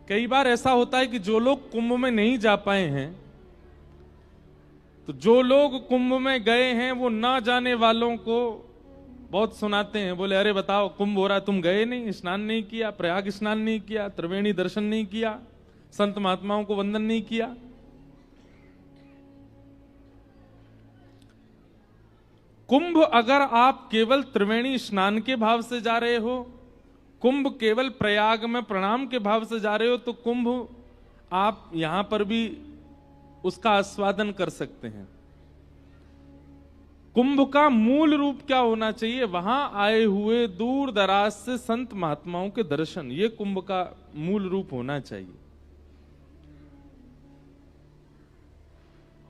कई बार ऐसा होता है कि जो लोग कुंभ में नहीं जा पाए हैं, तो जो लोग कुंभ में गए हैं वो ना जाने वालों को बहुत सुनाते हैं। बोले अरे बताओ कुंभ हो रहा, तुम गए नहीं, स्नान नहीं किया, प्रयाग स्नान नहीं किया, त्रिवेणी दर्शन नहीं किया, संत महात्माओं को वंदन नहीं किया। कुंभ अगर आप केवल त्रिवेणी स्नान के भाव से जा रहे हो, कुंभ केवल प्रयाग में प्रणाम के भाव से जा रहे हो, तो कुंभ आप यहां पर भी उसका आस्वादन कर सकते हैं। कुंभ का मूल रूप क्या होना चाहिए? वहां आए हुए दूर दराज से संत महात्माओं के दर्शन, ये कुंभ का मूल रूप होना चाहिए।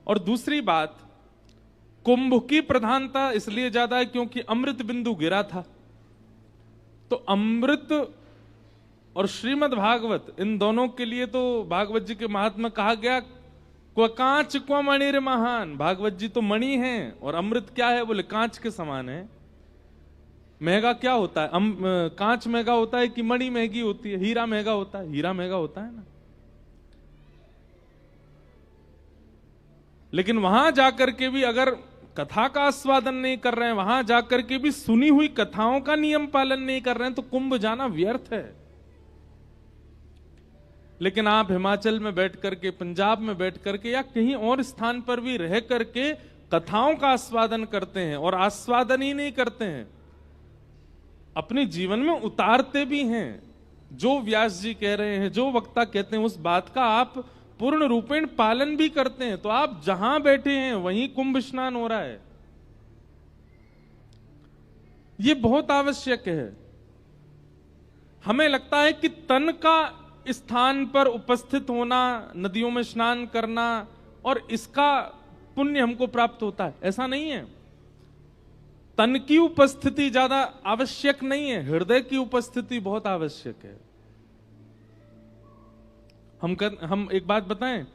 और दूसरी बात, कुंभ की प्रधानता इसलिए ज्यादा है क्योंकि अमृत बिंदु गिरा था। तो अमृत और श्रीमद् भागवत, इन दोनों के लिए तो भागवत जी के महात्मा कहा गया क्व कांच क्व मणिर महान। भागवत जी तो मणि हैं और अमृत क्या है? बोले कांच के समान है। महंगा क्या होता है? कांच महंगा होता है कि मणि महंगी होती है? हीरा महंगा होता है? हीरा महंगा होता है ना। लेकिन वहां जाकर के भी अगर कथा का आस्वादन नहीं कर रहे हैं, वहां जाकर के भी सुनी हुई कथाओं का नियम पालन नहीं कर रहे हैं, तो कुंभ जाना व्यर्थ है। लेकिन आप हिमाचल में बैठ करके, पंजाब में बैठ करके या कहीं और स्थान पर भी रह करके कथाओं का आस्वादन करते हैं, और आस्वादन ही नहीं करते हैं, अपने जीवन में उतारते भी हैं। जो व्यास जी कह रहे हैं, जो वक्ता कहते हैं, उस बात का आप पूर्ण रूपेण पालन भी करते हैं, तो आप जहां बैठे हैं वहीं कुंभ स्नान हो रहा है। यह बहुत आवश्यक है। हमें लगता है कि तन का स्थान पर उपस्थित होना, नदियों में स्नान करना, और इसका पुण्य हमको प्राप्त होता है, ऐसा नहीं है। तन की उपस्थिति ज्यादा आवश्यक नहीं है, हृदय की उपस्थिति बहुत आवश्यक है। हम एक बात बताएं,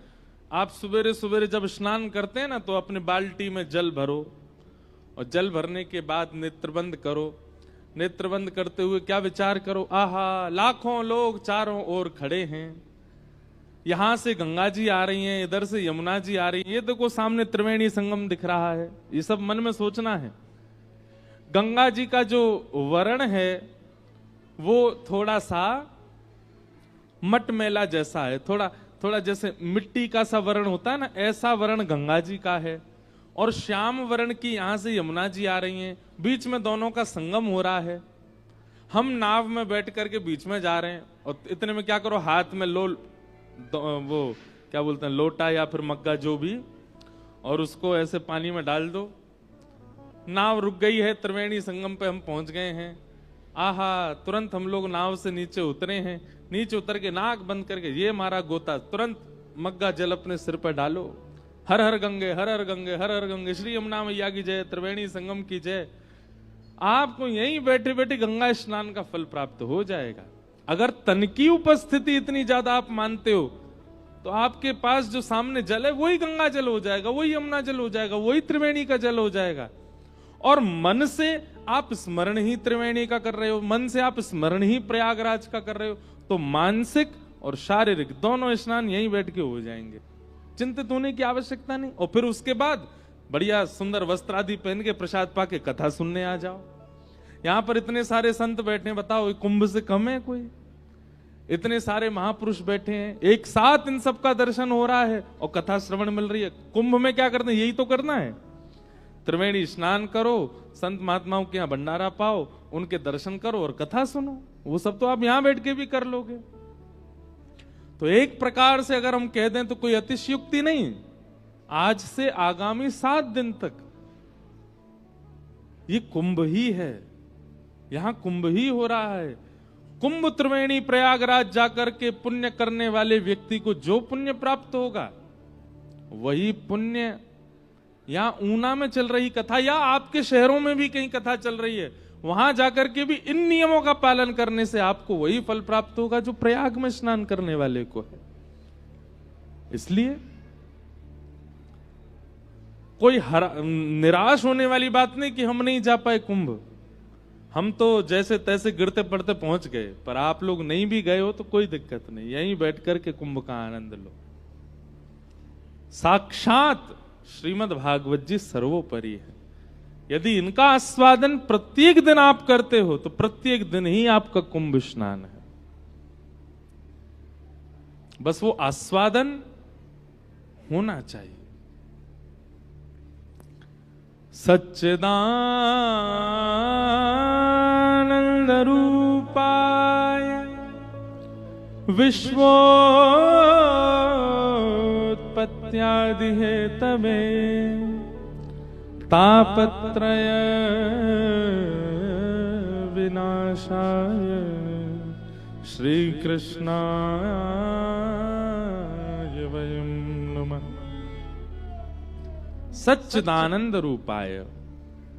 आप सवेरे सवेरे जब स्नान करते हैं ना, तो अपने बाल्टी में जल भरो, और जल भरने के बाद नेत्रबंद करो। नेत्रबंद करते हुए क्या विचार करो? आहा, लाखों लोग चारों ओर खड़े हैं, यहां से गंगा जी आ रही हैं, इधर से यमुना जी आ रही हैं, ये देखो सामने त्रिवेणी संगम दिख रहा है। ये सब मन में सोचना है। गंगा जी का जो वर्ण है वो थोड़ा सा मटमैला जैसा है, थोड़ा थोड़ा जैसे मिट्टी का सा वर्ण होता है ना, ऐसा वर्ण गंगा जी का है। और श्याम वर्ण की यहां से यमुना जी आ रही हैं, बीच में दोनों का संगम हो रहा है। हम नाव में बैठ करके बीच में जा रहे हैं, और इतने में क्या करो, हाथ में वो क्या बोलते हैं, लोटा या फिर मग्गा जो भी, और उसको ऐसे पानी में डाल दो। नाव रुक गई है, त्रिवेणी संगम पे हम पहुंच गए हैं। आहा, तुरंत हम लोग नाव से नीचे उतरे हैं। नीचे उतर के नाक बंद करके ये मारा गोता, तुरंत मग्गा जल अपने सिर पर डालो। हर हर गंगे, हर हर गंगे, हर हर गंगे, श्री यमुना मैया की जय, त्रिवेणी संगम की जय। आपको यहीं बैठे बैठे गंगा स्नान का फल प्राप्त हो जाएगा। अगर तन की उपस्थिति इतनी ज्यादा आप मानते हो, तो आपके पास जो सामने जल है वही गंगा जल हो जाएगा, वही यमुना जल हो जाएगा, वही त्रिवेणी का जल हो जाएगा। और मन से आप स्मरण ही त्रिवेणी का कर रहे हो, मन से आप स्मरण ही प्रयागराज का कर रहे हो, तो मानसिक और शारीरिक दोनों स्नान यहीं बैठ के हो जाएंगे। चिंतित होने की आवश्यकता नहीं। और फिर उसके बाद बढ़िया सुंदर वस्त्र आदि पहन के प्रसाद पाके कथा सुनने आ जाओ। यहां पर इतने सारे संत बैठे हैं, बताओ कुंभ से कम है कोई? इतने सारे महापुरुष बैठे हैं, एक साथ इन सबका दर्शन हो रहा है और कथा श्रवण मिल रही है। कुंभ में क्या करना है? यही तो करना है। त्रिवेणी स्नान करो, संत महात्माओं के यहां भंडारा पाओ, उनके दर्शन करो और कथा सुनो। वो सब तो आप यहां बैठ के भी कर लोगे। तो एक प्रकार से अगर हम कह दें तो कोई अतिशयोक्ति नहीं। आज से आगामी 7 दिन तक ये कुंभ ही है, यहां कुंभ ही हो रहा है। कुंभ त्रिवेणी प्रयागराज जाकर के पुण्य करने वाले व्यक्ति को जो पुण्य प्राप्त होगा, वही पुण्य यहां ऊना में चल रही कथा या आपके शहरों में भी कहीं कथा चल रही है, वहां जाकर के भी इन नियमों का पालन करने से आपको वही फल प्राप्त होगा जो प्रयाग में स्नान करने वाले को है। इसलिए कोई निराश होने वाली बात नहीं कि हम नहीं जा पाए कुंभ। हम तो जैसे तैसे गिरते पड़ते पहुंच गए, पर आप लोग नहीं भी गए हो तो कोई दिक्कत नहीं, यहीं बैठ करके कुंभ का आनंद लो। साक्षात श्रीमद् भागवत जी सर्वोपरि है। यदि इनका आस्वादन प्रत्येक दिन आप करते हो तो प्रत्येक दिन ही आपका कुंभ स्नान है। बस वो आस्वादन होना चाहिए। सच्चिदानंद रूपाय विश्वोत्पत्त्यादि हेतवे तापत्रय विनाशाय श्री कृष्णाय वयं नमः। सच्चिदानंद रूपाय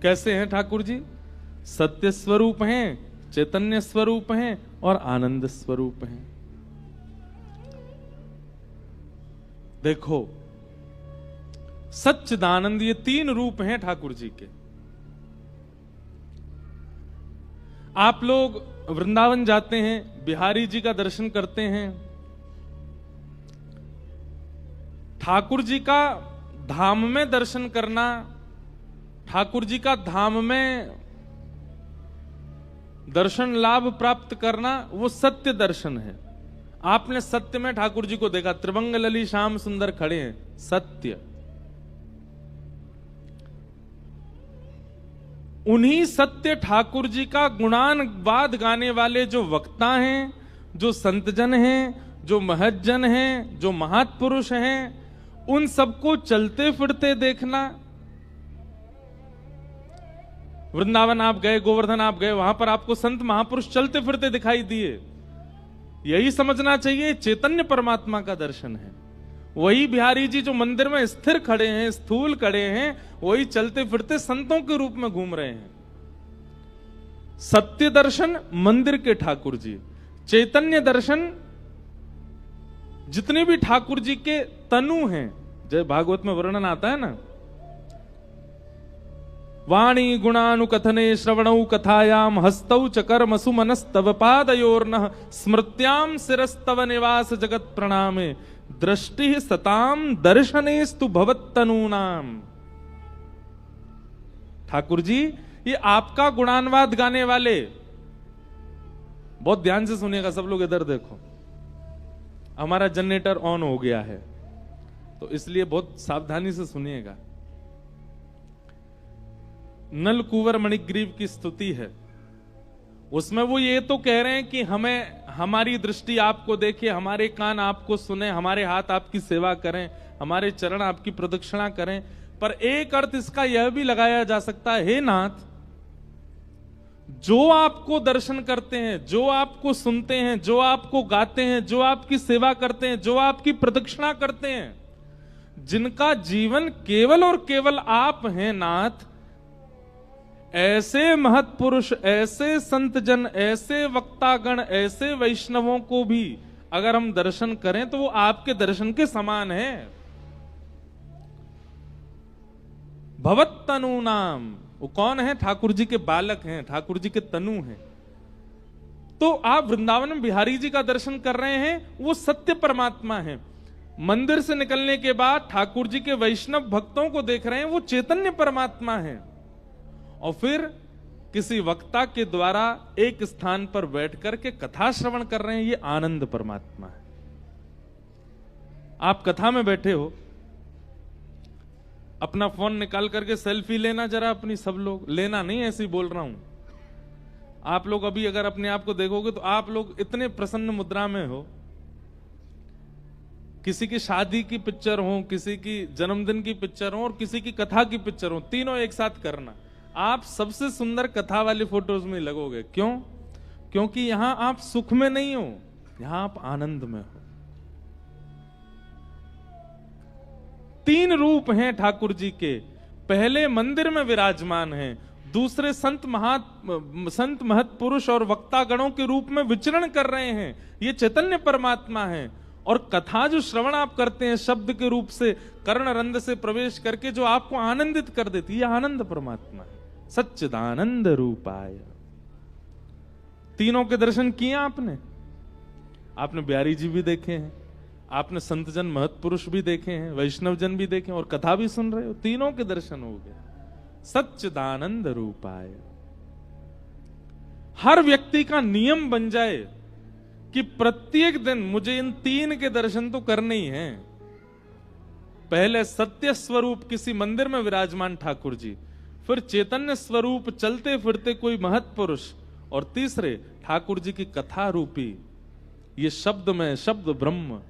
कैसे हैं ठाकुर जी? सत्य स्वरूप हैं, चैतन्य स्वरूप हैं और आनंद स्वरूप हैं। देखो, सच्चिदानंद, ये तीन रूप हैं ठाकुर जी के। आप लोग वृंदावन जाते हैं, बिहारी जी का दर्शन करते हैं, ठाकुर जी का धाम में दर्शन करना, ठाकुर जी का धाम में दर्शन लाभ प्राप्त करना, वो सत्य दर्शन है। आपने सत्य में ठाकुर जी को देखा, त्रिभंग लली श्याम सुंदर खड़े हैं, सत्य। उन्हीं सत्य ठाकुर जी का गुणानुवाद गाने वाले जो वक्ता हैं, जो संतजन हैं, जो महज्जन हैं, जो महात्पुरुष हैं, उन सबको चलते फिरते देखना। वृंदावन आप गए, गोवर्धन आप गए, वहां पर आपको संत महापुरुष चलते फिरते दिखाई दिए। यही समझना चाहिए चैतन्य परमात्मा का दर्शन है। वही बिहारी जी जो मंदिर में स्थिर खड़े हैं, स्थूल खड़े हैं, वही चलते फिरते संतों के रूप में घूम रहे हैं। सत्य दर्शन मंदिर के ठाकुर जी, चैतन्य दर्शन जितने भी ठाकुर जी के तनु हैं, जय भागवत में वर्णन आता है ना, वाणी गुणानुकथने श्रवणौ कथायाम हस्तौ च कर्मसु मनस्तव पादयोर्नः स्मृत्याम शिरस्तव निवास जगत प्रणामे दृष्टि सताम दर्शनेस्तु भवत्तनूनाम। ठाकुर जी, ये आपका गुणानुवाद गाने वाले, बहुत ध्यान से सुनिएगा सब लोग, इधर देखो। हमारा जनरेटर ऑन हो गया है तो इसलिए बहुत सावधानी से सुनिएगा। नल कुंवर मणिग्रीव की स्तुति है, उसमें वो ये तो कह रहे हैं कि हमें, हमारी दृष्टि आपको देखे, हमारे कान आपको सुने, हमारे हाथ आपकी सेवा करें, हमारे चरण आपकी प्रदक्षिणा करें। पर एक अर्थ इसका यह भी लगाया जा सकता है, हे नाथ, जो आपको दर्शन करते हैं, जो आपको सुनते हैं, जो आपको गाते हैं, जो आपकी सेवा करते हैं, जो आपकी प्रदक्षिणा करते हैं, जिनका जीवन केवल और केवल आप हैं नाथ, ऐसे महत्पुरुष, ऐसे संतजन, ऐसे वक्तागण, ऐसे वैष्णवों को भी अगर हम दर्शन करें तो वो आपके दर्शन के समान है। भवत्तनु नाम, वो कौन है? ठाकुर जी के बालक हैं, ठाकुर जी के तनु हैं। तो आप वृंदावन में बिहारी जी का दर्शन कर रहे हैं, वो सत्य परमात्मा है। मंदिर से निकलने के बाद ठाकुर जी के वैष्णव भक्तों को देख रहे हैं, वो चैतन्य परमात्मा है। और फिर किसी वक्ता के द्वारा एक स्थान पर बैठ करके कथा श्रवण कर रहे हैं, ये आनंद परमात्मा है। आप कथा में बैठे हो, अपना फोन निकाल करके सेल्फी लेना जरा अपनी, सब लोग लेना नहीं, ऐसे ही बोल रहा हूं। आप लोग अभी अगर अपने आप को देखोगे तो आप लोग इतने प्रसन्न मुद्रा में हो। किसी की शादी की पिक्चर हो, किसी की जन्मदिन की पिक्चर हो और किसी की कथा की पिक्चर हो, तीनों एक साथ करना। आप सबसे सुंदर कथा वाली फोटोज में लगोगे। क्यों? क्योंकि यहां आप सुख में नहीं हो, यहां आप आनंद में हो। तीन रूप हैं ठाकुर जी के। पहले मंदिर में विराजमान हैं, दूसरे संत महत्पुरुष और वक्ता गणों के रूप में विचरण कर रहे हैं, ये चैतन्य परमात्मा है। और कथा जो श्रवण आप करते हैं शब्द के रूप से, कर्ण रंध्र से प्रवेश करके जो आपको आनंदित कर देती है, आनंद परमात्मा है। सच्चिदानंद रूपाय। तीनों के दर्शन किए आपने? आपने बिहारी जी भी देखे हैं, आपने संत जन महत्पुरुष भी देखे हैं, वैष्णव जन भी देखे हैं, और कथा भी सुन रहे हो। तीनों के दर्शन हो गए। सच्चिदानंद रूपाय। हर व्यक्ति का नियम बन जाए कि प्रत्येक दिन मुझे इन तीन के दर्शन तो करने ही हैं। पहले सत्य स्वरूप किसी मंदिर में विराजमान ठाकुर जी, फिर चैतन्य स्वरूप चलते फिरते कोई महत्पुरुष, और तीसरे ठाकुर जी की कथा रूपी ये शब्द में शब्द ब्रह्म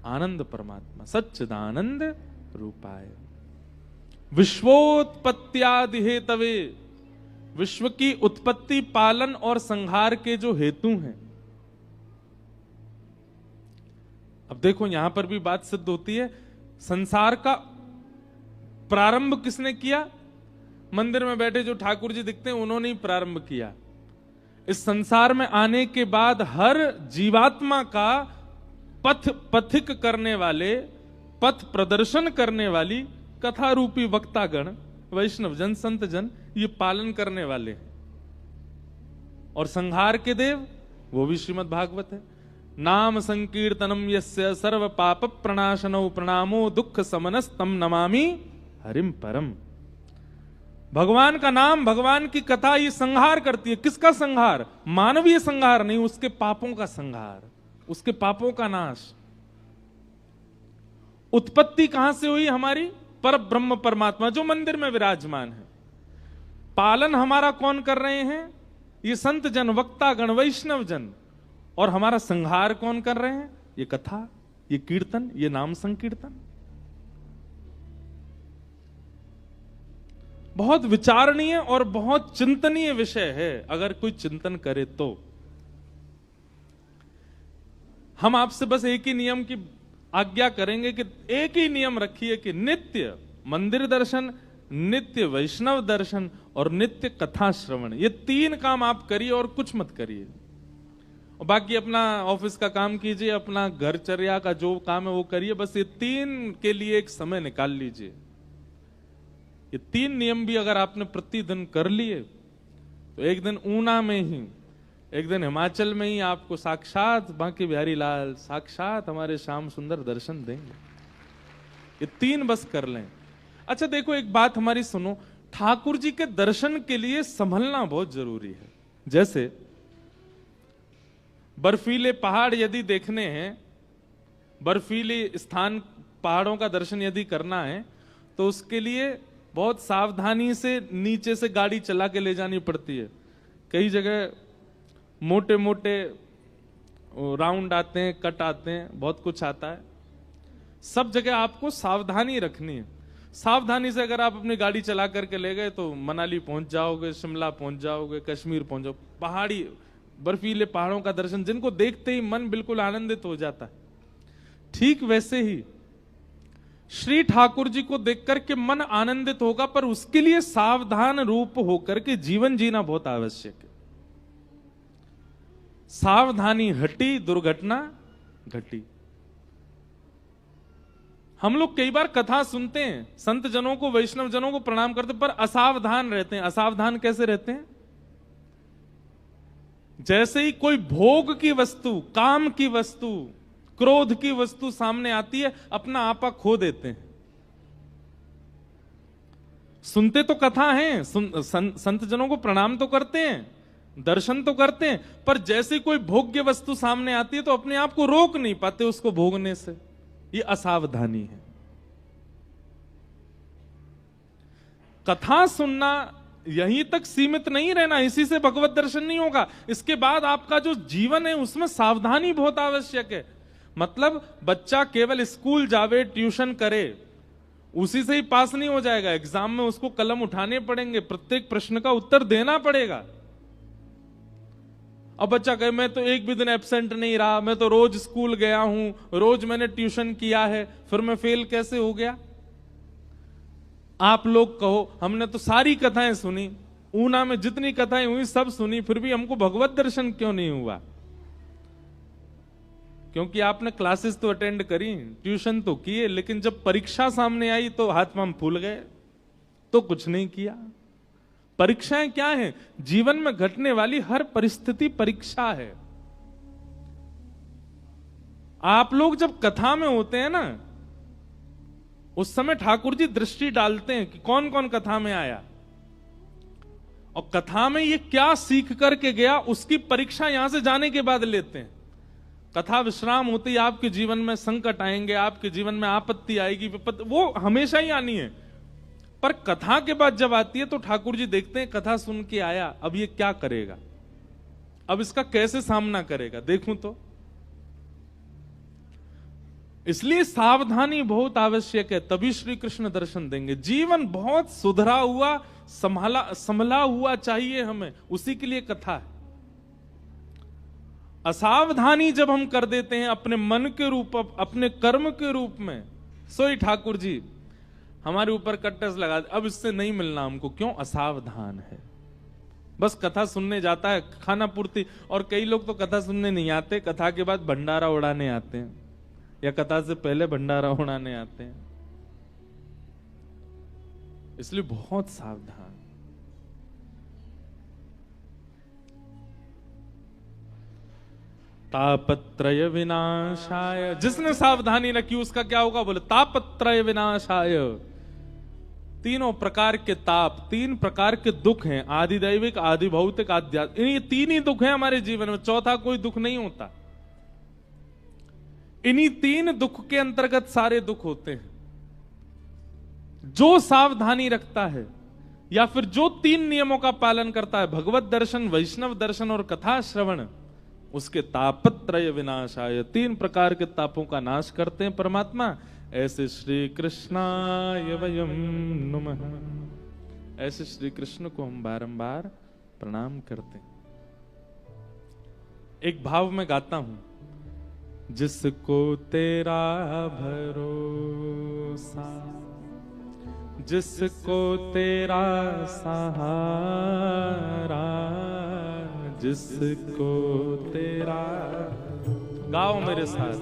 आनंद परमात्मा सच्चिदानंद रूपाय। विश्वोत्पत्त्यादि हेतवे, विश्व की उत्पत्ति, पालन और संहार के जो हेतु हैं। अब देखो यहां पर भी बात सिद्ध होती है, संसार का प्रारंभ किसने किया? मंदिर में बैठे जो ठाकुर जी दिखते हैं उन्होंने ही प्रारंभ किया। इस संसार में आने के बाद हर जीवात्मा का पथिक करने वाले, पथ प्रदर्शन करने वाली कथा रूपी वक्तागण, वैष्णव जन, संत जन, ये पालन करने वाले हैं। और संहार के देव वो भी श्रीमद् भागवत है। नाम संकीर्तनम यस्य सर्व पाप प्रणाशनो प्रणामो दुख समनस्तम नमामि हरिम परम। भगवान का नाम, भगवान की कथा ये संहार करती है। किसका संहार? मानवीय संहार नहीं, उसके पापों का संहार, उसके पापों का नाश। उत्पत्ति कहां से हुई हमारी? पर ब्रह्म परमात्मा जो मंदिर में विराजमान है। पालन हमारा कौन कर रहे हैं? ये संत जन, वक्तागण, वैष्णव जन। और हमारा संहार कौन कर रहे हैं? ये कथा, ये कीर्तन, ये नाम संकीर्तन। बहुत विचारणीय और बहुत चिंतनीय विषय है अगर कोई चिंतन करे तो। हम आपसे बस एक ही नियम की आज्ञा करेंगे कि एक ही नियम रखिए कि नित्य मंदिर दर्शन, नित्य वैष्णव दर्शन और नित्य कथा श्रवण, ये तीन काम आप करिए और कुछ मत करिए। और बाकी अपना ऑफिस का काम कीजिए, अपना घरचर्या का जो काम है वो करिए, बस ये तीन के लिए एक समय निकाल लीजिए। ये तीन नियम भी अगर आपने प्रतिदिन कर लिए तो एक दिन ऊना में ही, एक दिन हिमाचल में ही आपको साक्षात बांके बिहारी लाल, साक्षात हमारे श्याम सुंदर दर्शन देंगे। ये तीन बस कर लें। अच्छा देखो एक बात हमारी सुनो, ठाकुर जी के दर्शन के लिए संभलना बहुत जरूरी है। जैसे बर्फीले पहाड़ यदि देखने हैं, बर्फीले स्थान, पहाड़ों का दर्शन यदि करना है तो उसके लिए बहुत सावधानी से नीचे से गाड़ी चला के ले जानी पड़ती है। कई जगह मोटे मोटे राउंड आते हैं, कट आते हैं, बहुत कुछ आता है। सब जगह आपको सावधानी रखनी है। सावधानी से अगर आप अपनी गाड़ी चला करके ले गए तो मनाली पहुंच जाओगे, शिमला पहुंच जाओगे, कश्मीर पहुंच जाओगे। पहाड़ी बर्फीले पहाड़ों का दर्शन जिनको देखते ही मन बिल्कुल आनंदित हो जाता है। ठीक वैसे ही श्री ठाकुर जी को देखकर के मन आनंदित होगा, पर उसके लिए सावधान रूप होकर के जीवन जीना बहुत आवश्यक है। सावधानी हटी, दुर्घटना घटी। हम लोग कई बार कथा सुनते हैं, संत जनों को, वैष्णव जनों को प्रणाम करते, पर असावधान रहते हैं। असावधान कैसे रहते हैं? जैसे ही कोई भोग की वस्तु, काम की वस्तु, क्रोध की वस्तु सामने आती है, अपना आपा खो देते हैं। सुनते तो कथा हैं, संत जनों को प्रणाम तो करते हैं, दर्शन तो करते हैं, पर जैसे कोई भोग्य वस्तु सामने आती है तो अपने आप को रोक नहीं पाते उसको भोगने से। ये असावधानी है। कथा सुनना यहीं तक सीमित नहीं रहना, इसी से भगवत दर्शन नहीं होगा। इसके बाद आपका जो जीवन है उसमें सावधानी बहुत आवश्यक है। मतलब बच्चा केवल स्कूल जावे, ट्यूशन करे, उसी से ही पास नहीं हो जाएगा। एग्जाम में उसको कलम उठाने पड़ेंगे, प्रत्येक प्रश्न का उत्तर देना पड़ेगा। अब बच्चा कहे मैं तो एक भी दिन एब्सेंट नहीं रहा, मैं तो रोज स्कूल गया हूं, रोज मैंने ट्यूशन किया है, फिर मैं फेल कैसे हो गया? आप लोग कहो हमने तो सारी कथाएं सुनी, ऊना में जितनी कथाएं हुई सब सुनी, फिर भी हमको भगवत दर्शन क्यों नहीं हुआ? क्योंकि आपने क्लासेस तो अटेंड करी, ट्यूशन तो किए, लेकिन जब परीक्षा सामने आई तो हाथ पांव फूल गए, तो कुछ नहीं किया। परीक्षाएं क्या हैं? जीवन में घटने वाली हर परिस्थिति परीक्षा है। आप लोग जब कथा में होते हैं ना, उस समय ठाकुर जी दृष्टि डालते हैं कि कौन कौन कथा में आया और कथा में ये क्या सीख करके गया, उसकी परीक्षा यहां से जाने के बाद लेते हैं। कथा विश्राम होते ही आपके जीवन में संकट आएंगे, आपके जीवन में आपत्ति आएगी, विपत्ति, वो हमेशा ही आनी है। पर कथा के बाद जब आती है तो ठाकुर जी देखते हैं कथा सुन के आया, अब ये क्या करेगा, अब इसका कैसे सामना करेगा, देखूं तो। इसलिए सावधानी बहुत आवश्यक है, तभी श्री कृष्ण दर्शन देंगे। जीवन बहुत सुधरा हुआ, संभला हुआ चाहिए हमें, उसी के लिए कथा है। असावधानी जब हम कर देते हैं अपने मन के रूप, अपने कर्म के रूप में, सोई ठाकुर जी हमारे ऊपर कट्टस लगा दे, अब इससे नहीं मिलना हमको, क्यों? असावधान है। बस कथा सुनने जाता है, खाना पूर्ति। और कई लोग तो कथा सुनने नहीं आते, कथा के बाद भंडारा उड़ाने आते हैं, या कथा से पहले भंडारा उड़ाने आते हैं। इसलिए बहुत सावधान। तापत्रय विनाशाय, जिसने सावधानी रखी उसका क्या होगा? बोले तापत्रय विनाशाय। तीनों प्रकार के ताप, तीन प्रकार के दुख हैं, आदि दैविक, आदि भौतिक, आध्यात्मिक। ये तीन ही दुख हैं हमारे जीवन में, चौथा कोई दुख नहीं होता। इन्हीं तीन दुख के अंतर्गत सारे दुख होते हैं। जो सावधानी रखता है या फिर जो तीन नियमों का पालन करता है, भगवत दर्शन, वैष्णव दर्शन और कथा श्रवण, उसके तापत्रय विनाशाय, तीन प्रकार के तापों का नाश करते हैं परमात्मा। ऐसे श्री कृष्णाय वयम नमः, ऐसे श्री कृष्ण को हम बारंबार प्रणाम करते हैं। एक भाव में गाता हूं, जिसको तेरा भरोसा, जिसको तेरा सहारा, जिसको तेरा, गाओ मेरे साथ,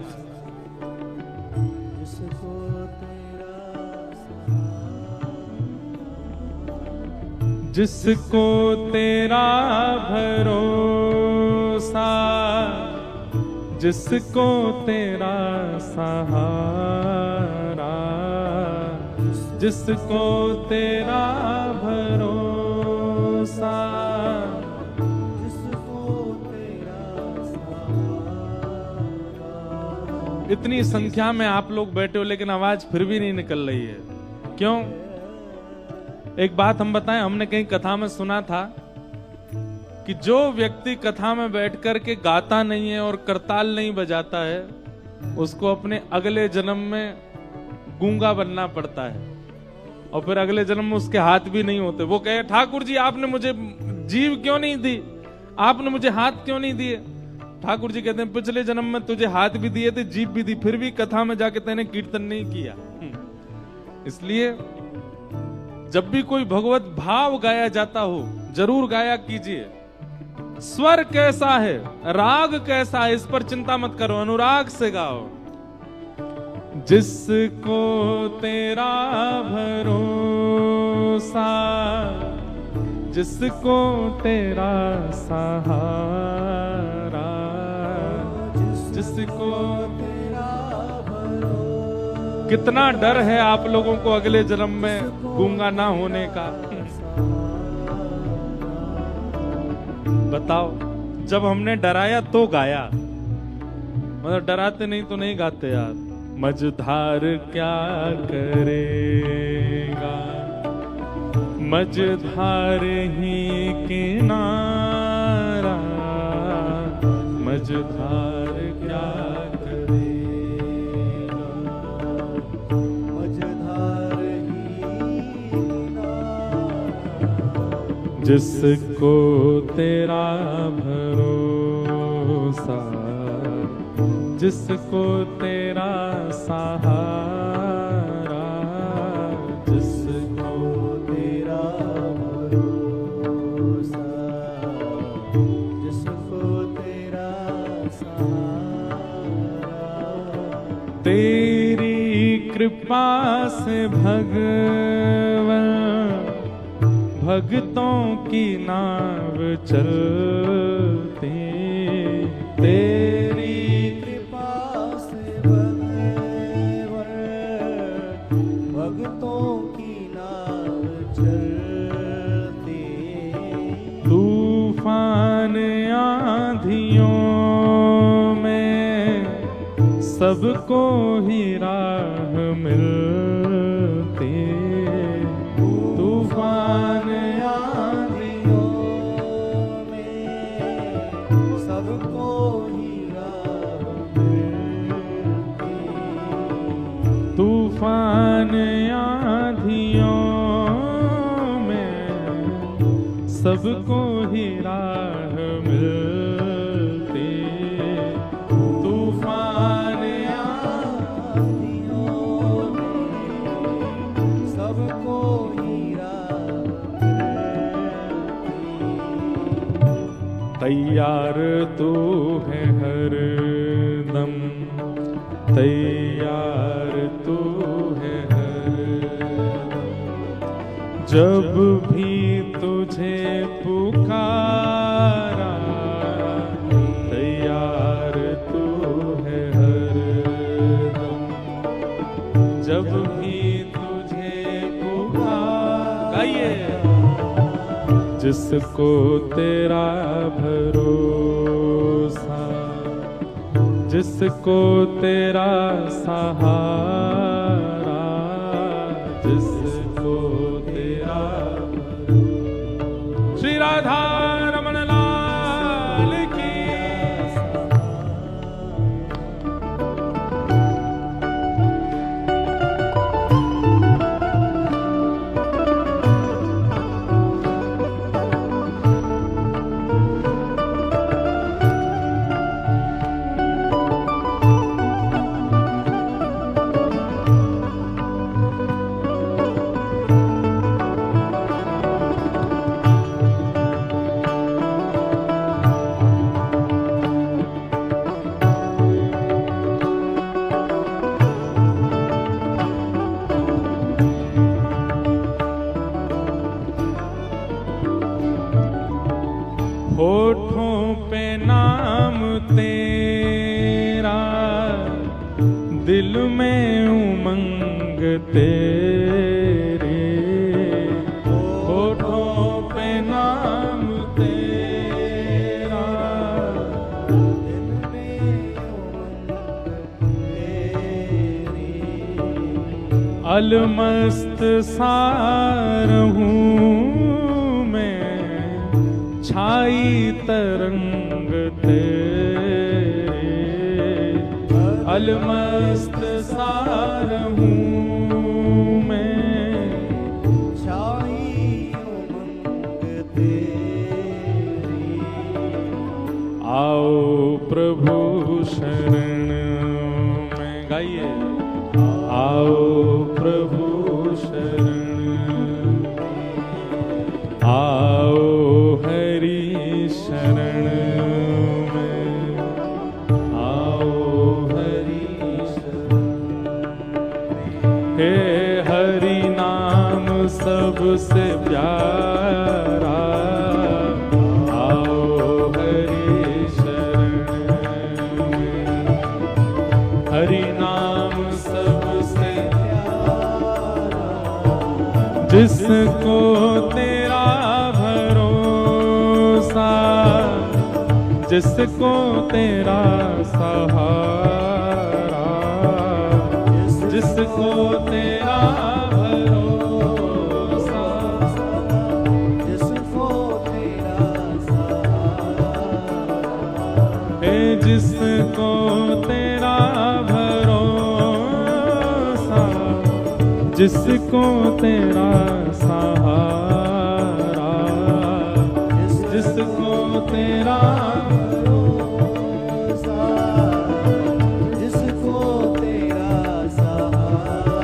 जिसको तेरा सहारा, जिसको तेरा भरोसा, जिसको तेरा सहारा, जिसको तेरा भरोसा, इतनी संख्या में आप लोग बैठे हो लेकिन आवाज फिर भी नहीं निकल रही है, क्यों? एक बात हम बताएं, हमने कहीं कथा में सुना था कि जो व्यक्ति कथा में बैठ कर के गाता नहीं है और करताल नहीं बजाता है, उसको अपने अगले जन्म में गूंगा बनना पड़ता है, और फिर अगले जन्म में उसके हाथ भी नहीं होते। वो कहे, ठाकुर जी आपने मुझे जीव क्यों नहीं दी, आपने मुझे हाथ क्यों नहीं दिए? ठाकुर जी कहते हैं, पिछले जन्म में तुझे हाथ भी दिए थे, जीभ भी दी, फिर भी कथा में जाके तेने कीर्तन नहीं किया। इसलिए जब भी कोई भगवत भाव गाया जाता हो, जरूर गाया कीजिए। स्वर कैसा है, राग कैसा है, इस पर चिंता मत करो, अनुराग से गाओ। जिसको तेरा भरोसा, जिसको तेरा सहारा, जिसको तेरा भरोसा। कितना डर है आप लोगों को अगले जन्म में गूंगा ना होने का। बताओ, जब हमने डराया तो गाया, मतलब डराते नहीं तो नहीं गाते यार। मझधार क्या करेगा, मझधार ही किनारा, मझधार क्या करेगा, मझधार ही किनारा। जिसको तेरा भरोसा, जिसको तेरा सहारा, जिसको तेरा भरोसा, जिसको तेरा सहारा। तेरी कृपा से भगवन, भक्तों की नाव चलती, तेरी कृपा से भगवान भक्तों की नाव चलती, तूफान आंधियों में सबको ही राह मिलती, तूफान आंधियों में सबको ही राह मिलती, तूफान आंधियों में सबको ही राह मिलती, तूफान आंधियों में सबको ही राह मिलती। तैयार तू है हर दम, तैयार तू है हर दम, जब भी तुझे पुकारा, तैयार तू है हर दम, जब भी तुझे पुकारा। गाइए। जिसको तेरा भरोसा, जिसको तेरा सहारा, जिसको तेरा भरोसा। श्री राधा रमण लाल की। होठों पे नाम तेरा, दिल में उमंग तेरे, होठों पे नाम तेरा, दिल में उमंग तेरी, अलमस्त सार हूँ मैं, छाई तरंग तेरे, अलमस्त सार हूँ मैं, छाई उमंग तेरी। आओ प्रभु शरण में। गाइए। आओ प्रभु शरण, आओ हरि शरण में, आओ हरि शरण। हे हरि नाम सबसे प्यारा, आओ हरि शरण में, हरि नाम सबसे प्यारा, जिसको तेरा भरोसा, जिसको तेरा सहारा, जिसको तेरा भरोसा, जिसको तेरा सहारा, हे जिसको तेरा भरोसा, जिसको तेरा सहारा, जिसको तेरा भरोसा, जिसको तेरा सहारा।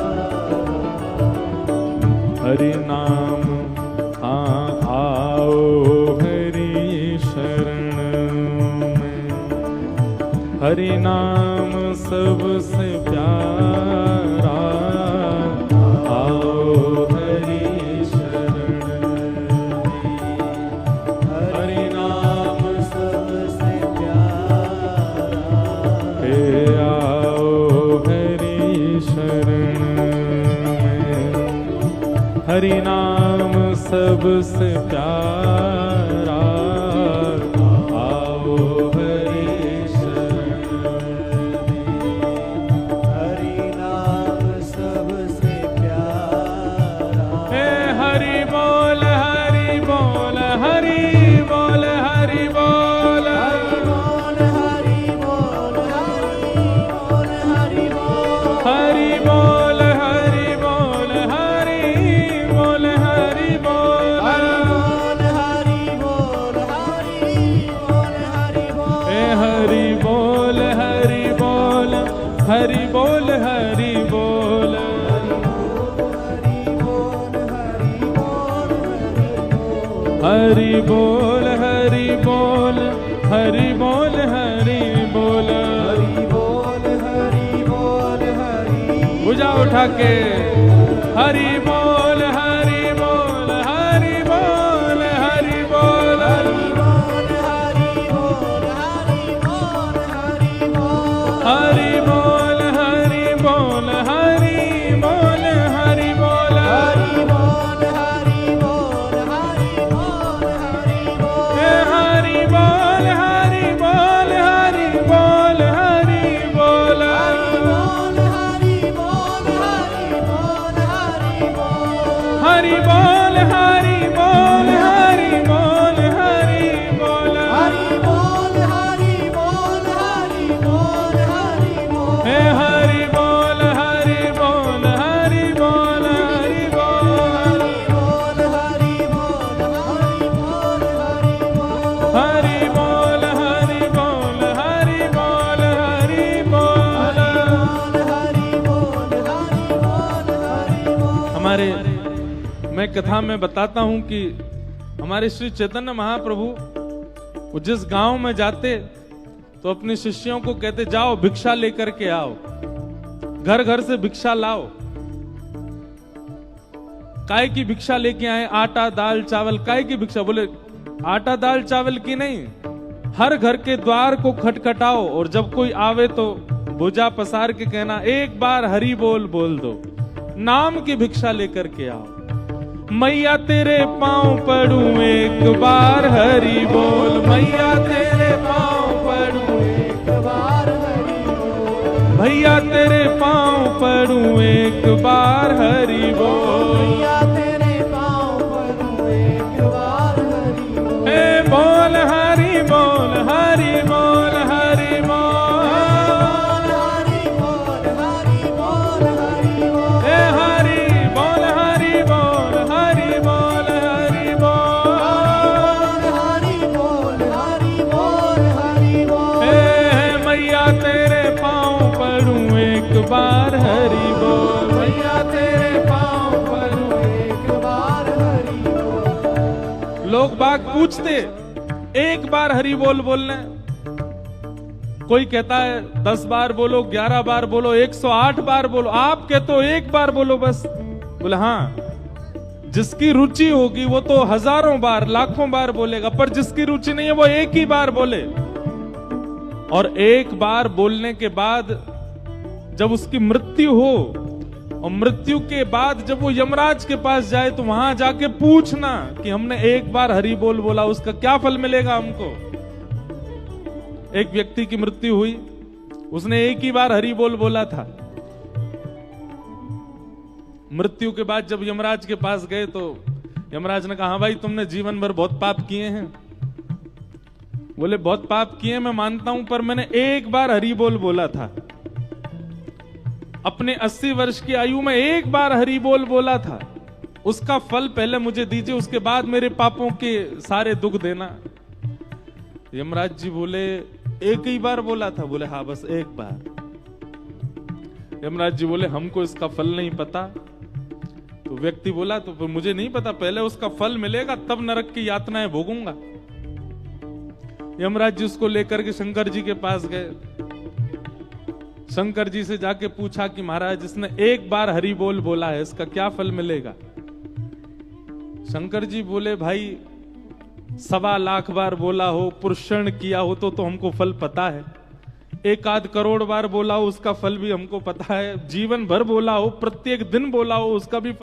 हरि नाम आओ हरि शरण में, हरि नाम सबसे प्यारा, आओ हरि शरण। हरि नाम सबसे प्यारा, आओ हरि शरण। हरि नाम सबसे प्यारा। हे हरि बोल हरि बोल हरि बोल हरि बोल हरि बोल हरि बोल हरि बोल हरि बोल। हरि बोल हरि बोल हरि बोल हरि बोल हरि बोल हरि बोल हरि बोल हरि बोल हरि बोल हरि बोल हरि बोल हरि बोल हरि बोल हरि बोल हरि। भुजा उठा के हरि बोल हरि बोल हरि बोल हरि बोल हरि बोल हरि बोल हरि बोल हरि बोल। हरि बोल हरि बोल हरि बोल हरि बोल हरि बोल हरि बोल हरि बोल हरि हे हरि बोल। बोल हरि बोल हरि बोल हरि बोल हरि बोल हरि बोल हरि बोल हरि बोल। हरि बोल हरि बोल हरि बोल हरि बोल हरि बोल हरि बोल हरि बोल। हे हरि बोल हरि बोल हरि बोल हरि बोल हरि बोल हरि बोल हरि बोल हरि हरि बोल बोल। हरि बोल हरि बोल हरि बोल हरि बोल हरि बोल हरि बोल। हमारे मैं कथा में बताता हूं कि हमारे श्री चैतन्य महाप्रभु वो जिस गांव में जाते तो अपने शिष्यों को कहते जाओ भिक्षा लेकर के आओ, घर घर से भिक्षा लाओ। काय की भिक्षा लेके आए? आटा दाल चावल। काय की भिक्षा? बोले आटा दाल चावल की नहीं, हर घर के द्वार को खटखटाओ और जब कोई आवे तो भुजा पसार के कहना एक बार हरि बोल बोल दो, नाम की भिक्षा लेकर के आओ। मैया तेरे पांव पड़ू एक बार हरि बोल, मैया तेरे पांव पड़ू एक बार हरि बोल। भैया तेरे पांव पड़ू एक बार हरि बोल। मैया तेरे पाँव पड़ूं एक बार हरि बोल। हे बोल हरि बोल हरि बोल हरि बोल हरि बोल हरि बोल हरि बोल। हे हरि बोल हरि बोल हरि बोल हरि बोल हरि बोल हरि बोल हरि बोल। हे मैया तेरे पांव पड़ू एक बार हरि बोल, मैया तेरे पाँव पड़ूं एक बार हरि बोल। लोग बाग पूछते एक बार हरि बोल बोलना, कोई कहता है 10 बार बोलो, 11 बार बोलो, 108 बार बोलो, आप कहते हो एक बार बोलो बस। बोले हाँ, जिसकी रुचि होगी वो तो हजारों बार लाखों बार बोलेगा, पर जिसकी रुचि नहीं है वो एक ही बार बोले। और एक बार बोलने के बाद जब उसकी मृत्यु हो और मृत्यु के बाद जब वो यमराज के पास जाए तो वहां जाके पूछना कि हमने एक बार हरि बोल बोला, उसका क्या फल मिलेगा हमको। एक व्यक्ति की मृत्यु हुई, उसने एक ही बार हरि बोल बोला था। मृत्यु के बाद जब यमराज के पास गए तो यमराज ने कहा हाँ भाई तुमने जीवन भर बहुत पाप किए हैं। बोले बहुत पाप किए मैं मानता हूं, पर मैंने एक बार हरि बोल बोला था। अपने 80 वर्ष की आयु में एक बार हरि बोल बोला था, उसका फल पहले मुझे दीजिए, उसके बाद मेरे पापों के सारे दुख देना। यमराज जी बोले एक ही बार बोला था? बोले हाँ बस एक बार। यमराज जी बोले हमको इसका फल नहीं पता। तो व्यक्ति बोला तो फिर मुझे नहीं पता, पहले उसका फल मिलेगा तब नरक की यातनाएं भोगूंगा। यमराज जी उसको लेकर के शंकर जी के पास गए। शंकर जी से जाके पूछा कि महाराज इसने एक बार हरि बोल बोला है, इसका क्या फल मिलेगा। शंकर जी बोले भाई 1.25 लाख बार बोला हो, पुरुषण किया हो तो हमको फल पता है। 1 करोड़ बार बोला हो उसका फल भी हमको पता है। जीवन भर बोला हो, प्रत्येक दिन बोला हो उसका भी